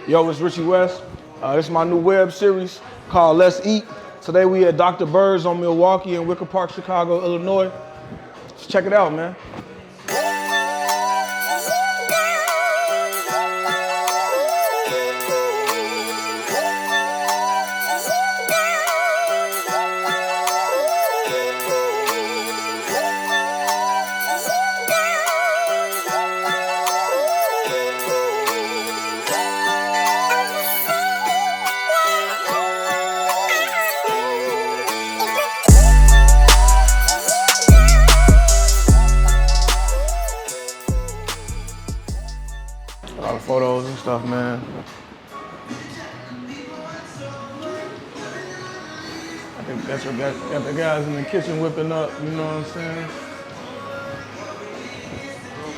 Yo, it's Richie West. This is my new web series called Let's Eat. Today we at Dr. Bird's on Milwaukee in Wicker Park, Chicago, Illinois. Let's check it out, man. A lot of photos and stuff, man. I think that's what got the guys in the kitchen whipping up, you know what I'm saying?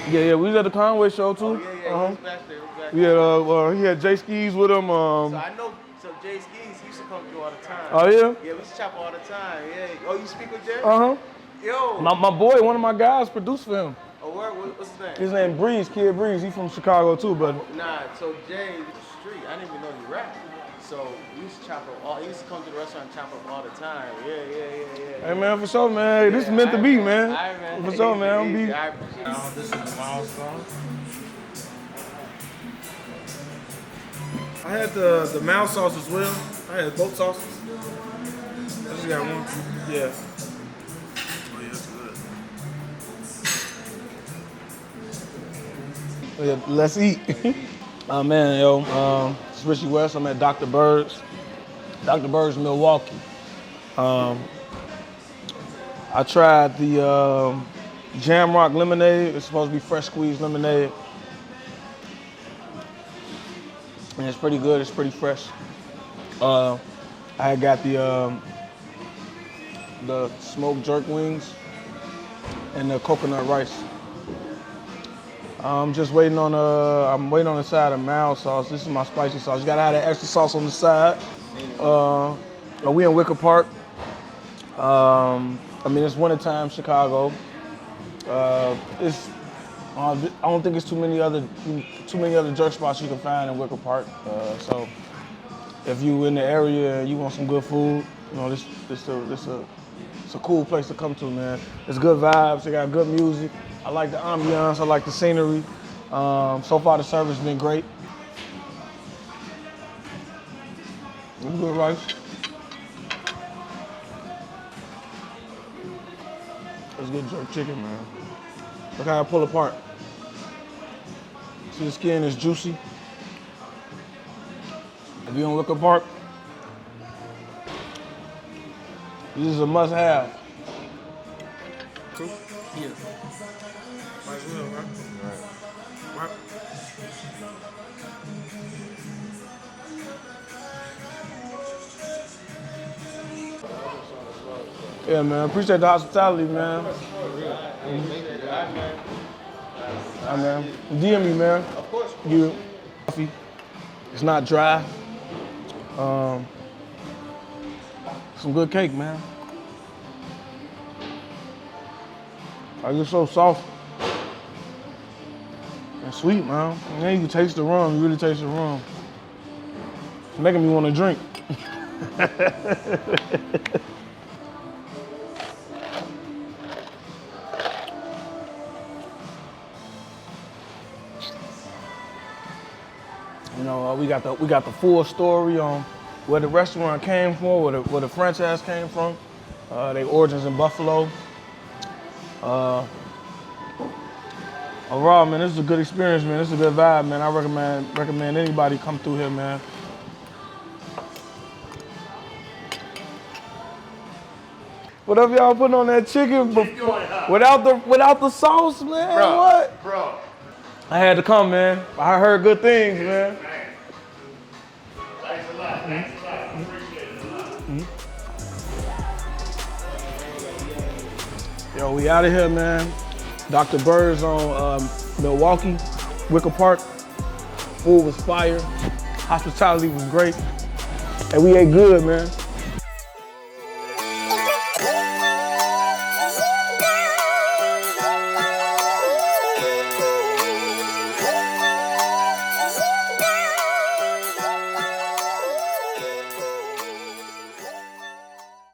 Yeah, we was at the Conway show too. He was back there. He had Jay Skis with him. So I know, Jay Skis, he used to come through all the time. Oh yeah? Yeah, we used to chop all the time, yeah. Oh, you speak with Jay? Yo. My boy, one of my guys produced for him. Oh, what's his name? His name Breeze, Kid Breeze. He from Chicago too, but. Nah, so Jay, the street, I didn't even know he rapped. So we used to chop up he used to come to the restaurant and chop up all the time. Yeah. Hey man, for sure, man. Hey, this is meant to be, man. All right, man. For sure, man. I'm be. This is the milestone. I had the mild sauce as well. I had both sauces. I just got one. Yeah. Oh yeah, that's good. Oh, yeah, let's eat. Man, yo, it's Richie West. I'm at Dr. Bird's. Dr. Bird's, Milwaukee. I tried the Jam Rock lemonade. It's supposed to be fresh squeezed lemonade. And it's pretty good, it's pretty fresh. I had got the smoked jerk wings and the coconut rice. I'm just waiting on the side of mild sauce. This is my spicy sauce. You gotta have that extra sauce on the side. We in Wicker Park. It's wintertime Chicago. I don't think it's too many other jerk spots you can find in Wicker Park. So if you in the area and you want some good food, you know, it's a cool place to come to, man. It's good vibes. They got good music. I like the ambiance. I like the scenery. So far the service has been great. It's good rice. It's good jerk chicken, man. Look how I pull apart. See, the skin is juicy. If you're in Wicker Park, this is a must-have. Cool? Yeah. Might as well, right? Right. Yeah, man. Appreciate the hospitality, man. Right, man. DM me, man. Of course. You. Coffee. It's not dry. Some good cake, man. Like, it's so soft and sweet, man. And then you can taste the rum. You really taste the rum. It's making me want to drink. You know, we got the full story on where the restaurant came from, where the franchise came from, their origins in Buffalo. Overall, man, this is a good experience, man. This is a good vibe, man. I recommend anybody come through here, man. Whatever y'all putting on that chicken, without the sauce, man. Bro, what? Bro. I had to come, man. I heard good things, man. Thanks a lot. I appreciate it a lot. Yo, we out of here, man. Dr. Bird's on Milwaukee, Wicker Park. Food was fire. Hospitality was great. And we ate good, man.